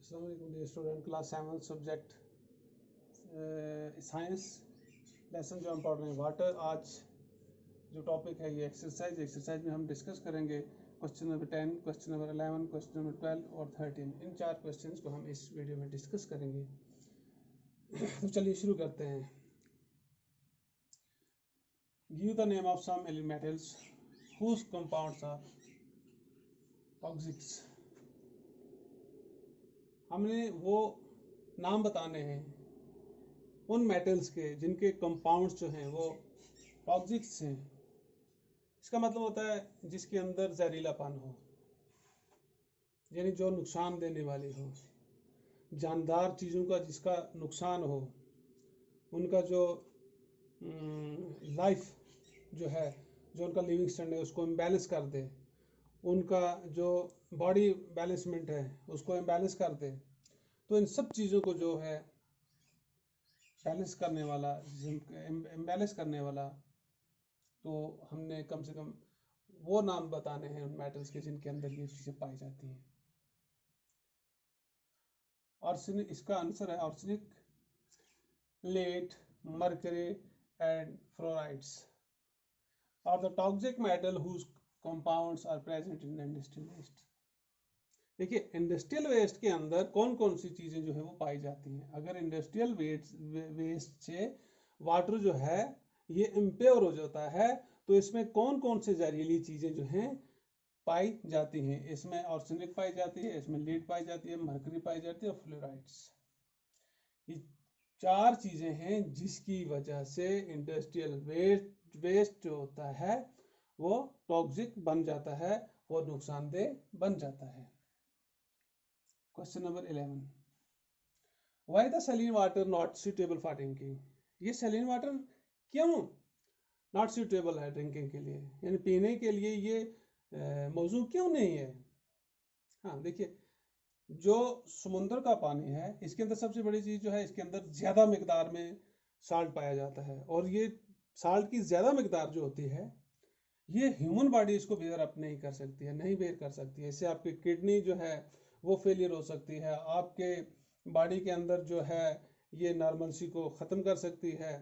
Student class 7 subject science lesson जो हम पढ़ रहे हैं वाटर। आज जो टॉपिक है ये एक्सरसाइज में हम डिस्कस करेंगे question number 10, question number 11, question number 12 और 13। इन 4 क्वेश्चंस को हम इस वीडियो में डिस्कस करेंगे। तो चलिए शुरू करते हैं। Give the name of some metals whose compounds are toxics. हमने वो नाम बताने हैं उन मेटल्स के जिनके कंपाउंड्स जो हैं वो टॉक्सिक्स हैं। इसका मतलब होता है जिसके अंदर जहरीलापन हो, यानी जो नुकसान देने वाली हो, जानदार चीज़ों का जिसका नुकसान हो, उनका जो लाइफ जो है, जो उनका लिविंग स्टैंडर्ड है उसको इम्बैलेंस कर दे, उनका जो बॉडी बैलेंसमेंट है उसको इम्बैलेंस कर दे। तो इन सब चीज़ों को जो है बैलेंस करने वाला, इम्बैलेंस करने वाला, तो हमने कम से कम वो नाम बताने हैं उन मेटल्स के जिनके अंदर ये चीज़ें पाई जाती हैं। आर्सेनिक, इसका आंसर है arsenic, lead, mercury and fluorides are the toxic metal whose compounds are present in industrial waste. देखिए इंडस्ट्रियल वेस्ट के अंदर कौन कौन सी चीज़ें जो है वो पाई जाती हैं। अगर इंडस्ट्रियल वेस्ट से वाटर जो है ये इम्प्योर हो जाता है तो इसमें कौन कौन से जहरीली चीज़ें जो हैं पाई जाती हैं। इसमें आर्सेनिक पाई जाती है, इसमें लीड पाई जाती है, मरकरी पाई जाती है और फ्लोराइड्स। ये 4 चीज़ें हैं जिसकी वजह से इंडस्ट्रियल वेस्ट जो होता है वो टॉक्सिक बन जाता है, वो नुकसानदेह बन जाता है। Question number 11, why the saline water not suitable for drinking. ये सैलिन वाटर क्यों नॉट सूटेबल है ड्रिंकिंग के लिए, यानी पीने के लिए ये मौजू क्यों नहीं है। हाँ देखिए, जो समुद्र का पानी है इसके अंदर सबसे बड़ी चीज़ जो है इसके अंदर ज़्यादा मिकदार में साल्ट पाया जाता है, और ये साल्ट की ज़्यादा मिकदार जो होती है ये ह्यूमन बॉडी इसको बेयर अप नहीं कर सकती है, नहीं बेयर कर सकती है। इससे आपकी किडनी जो है वो फेलियर हो सकती है, आपके बॉडी के अंदर जो है ये नॉर्मलसी को ख़त्म कर सकती है।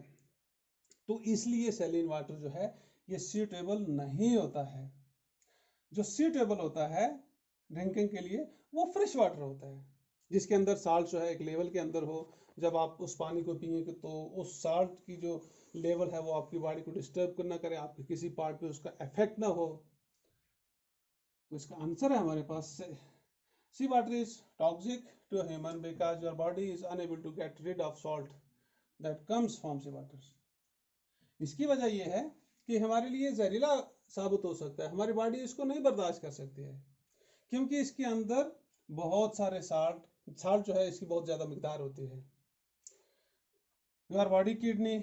तो इसलिए सैलिन वाटर जो है ये सूटेबल नहीं होता है। जो सूटेबल होता है ड्रिंकिंग के लिए वो फ्रेश वाटर होता है, जिसके अंदर साल्ट जो है एक लेवल के अंदर हो। जब आप उस पानी को पिएंगे तो उस साल्ट की जो लेवल है वो आपकी बॉडी को डिस्टर्ब ना करे, आपके किसी पार्ट पे उसका इफेक्ट ना हो। तो इसका आंसर है हमारे पास sea water is toxic to human because your body is unable to get rid of salt that comes from sea water. इसकी वजह यह है कि हमारे लिए जहरीला साबित हो सकता है, हमारी बॉडी इसको नहीं बर्दाश्त कर सकती है, क्योंकि इसके अंदर बहुत सारे साल्ट जो है इसकी बहुत ज़्यादा मिकदार होती है। Your body kidney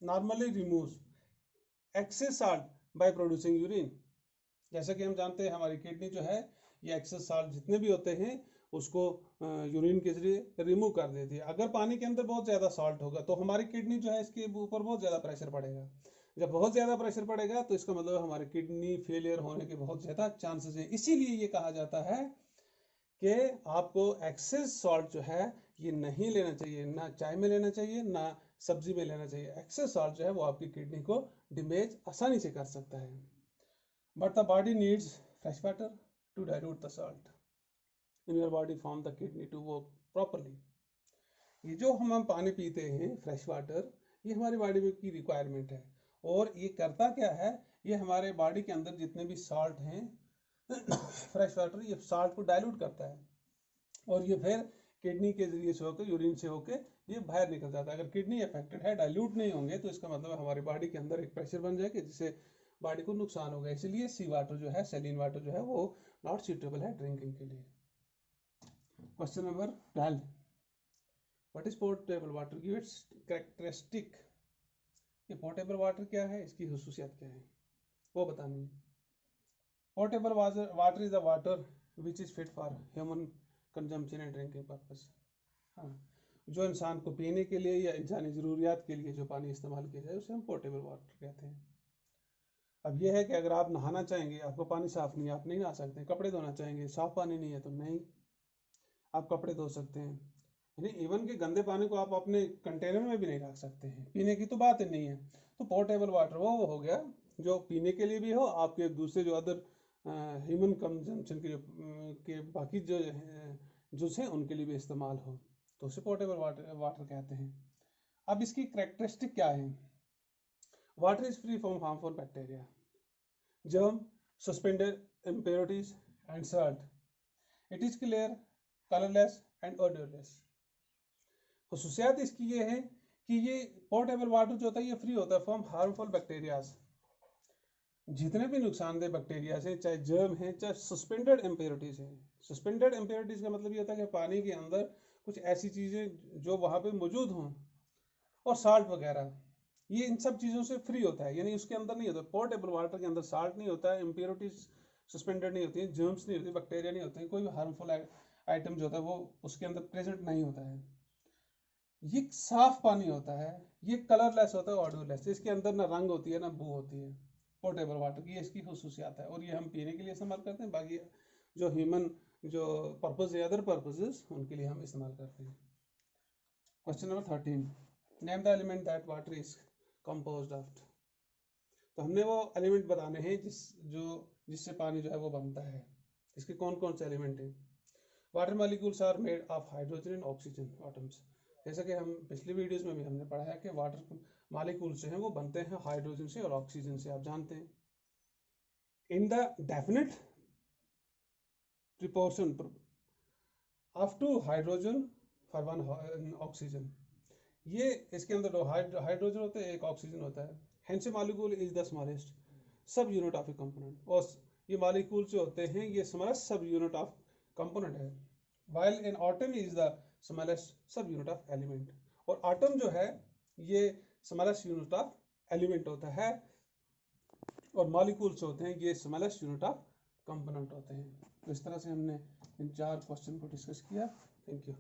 normally removes excess salt by producing urine. जैसा कि हम जानते हैं हमारी किडनी जो है ये एक्सेस साल्ट जितने भी होते हैं उसको यूरिन के जरिए रिमूव कर देती है। अगर पानी के अंदर बहुत ज़्यादा साल्ट होगा तो हमारी किडनी जो है इसके ऊपर बहुत ज़्यादा प्रेशर पड़ेगा। जब बहुत ज़्यादा प्रेशर पड़ेगा तो इसका मतलब हमारी किडनी फेलियर होने के बहुत ज़्यादा चांसेस हैं। इसीलिए ये कहा जाता है कि आपको एक्सेस सॉल्ट जो है ये नहीं लेना चाहिए, ना चाय में लेना चाहिए ना सब्जी में लेना चाहिए। एक्सेस सॉल्ट जो है वो आपकी किडनी को डैमेज आसानी से कर सकता है। But the body needs fresh water to dilute the salt in your body form the kidney to work properly. ये जो हम पानी पीते हैं फ्रेश वाटर, ये हमारी बॉडी की रिक्वायरमेंट है, और ये करता क्या है, ये हमारे बॉडी के अंदर जितने भी साल्ट हैं फ्रेश वाटर ये साल्ट को डाइल्यूट करता है, और ये फिर किडनी के जरिए से होकर यूरिन से होकर ये बाहर निकल जाता है। अगर किडनी अफेक्टेड है, डाइल्यूट नहीं होंगे, तो इसका मतलब हमारी बॉडी के अंदर एक प्रेशर बन जाएगा जिससे बॉडी को नुकसान होगा। इसलिए सी वाटर जो है, सैलिन वाटर जो है वो नॉट सूटेबल है ड्रिंकिंग के लिए। Question number 12, what is portable water, give its characteristic. ये पोर्टेबल वाटर क्या है, इसकी हुसूसियत क्या है वो बतानी है। Portable water is the water which is fit for human consumption and drinking purpose. हाँ, जो इंसान को पीने के लिए या इंसानी ज़रूरियात के लिए जो पानी इस्तेमाल किया जाए उसे हम पोर्टेबल वाटर कहते हैं। अब यह है कि अगर आप नहाना चाहेंगे, आपको पानी साफ़ नहीं है, आप नहीं नहा सकते। कपड़े धोना चाहेंगे, साफ़ पानी नहीं है तो नहीं आप कपड़े धो सकते हैं। यानी इवन के गंदे पानी को आप अपने कंटेनर में भी नहीं रख सकते हैं, पीने की तो बात ही नहीं है। तो पोर्टेबल वाटर वो हो गया जो पीने के लिए भी हो, आपके दूसरे जो अदर ह्यूमन कंजम्पशन के के बाकी जो जूस हैं उनके लिए भी इस्तेमाल हो, तो उसे पोर्टेबल वाटर कहते हैं। अब इसकी कैरेक्टरिस्टिक क्या है? Water is free from harmful bacteria, germ, suspended impurities and salt. It is clear, colorless and odorless. खसूसियात इसकी ये है कि ये पोर्टेबल वाटर जो होता है ये फ्री होता है फ्रॉम हार्मफुल बैक्टीरियाज। जितने भी नुकसानदेह बैक्टीरियाज हैं, चाहे जर्म हैं, चाहे सस्पेंडेड इम्प्योरिटीज हैं। सस्पेंडेड इम्प्योरिटीज का मतलब ये होता है कि पानी के अंदर कुछ ऐसी चीज़ें जो वहाँ पे मौजूद हों, और साल्ट वगैरह, ये इन सब चीज़ों से फ्री होता है, यानी उसके अंदर नहीं होता। पोर्टेबल वाटर के अंदर साल्ट नहीं होता है, इम्प्योरिटीज सस्पेंडेड नहीं होती हैं, जर्म्स नहीं होती, बैक्टीरिया नहीं होते हैं, कोई भी हार्मफुल आइटम जो होता है वो उसके अंदर प्रेजेंट नहीं होता है। ये साफ पानी होता है, ये कलरलेस होता है, ऑडरलेस, इसके अंदर ना रंग होती है ना बू होती है पोर्टेबल वाटर की। ये इसकी खसूसियात है, और ये हम पीने के लिए इस्तेमाल करते हैं, बाकी जो ह्यूमन जो पर्पज है, अदर पर्पजेज, उनके लिए हम इस्तेमाल करते हैं। Question number 13, name the element that water is composed of. तो हमने वो एलिमेंट बताने हैं जिससे पानी जो है वो बनता है। इसके कौन कौन से एलिमेंट हैं? Water molecules are made of hydrogen and oxygen atoms. जैसा कि हम पिछली वीडियोस में भी हमने पढ़ा है कि वाटर मॉलिक्यूल्स जो हैं वो बनते हैं हाइड्रोजन से और ऑक्सीजन से, आप जानते हैं। In the definite proportion of 2 hydrogen for 1 oxygen. ये इसके अंदर 2 हाइड्रोजन होते हैं, 1 ऑक्सीजन होता है। Hence molecule is the smallest sub unit of a component. और ये मॉलिक्यूल जो होते हैं ये smallest sub unit of component है। While an atom is the smallest sub unit of element. और एटम जो है ये स्मॉलेस्ट यूनिट ऑफ एलिमेंट होता है, और मॉलिक्यूल्स होते हैं ये स्मॉलेस्ट यूनिट ऑफ कंपोनेंट होते हैं। तो इस तरह से हमने इन 4 क्वेश्चन को डिस्कस किया। Thank you.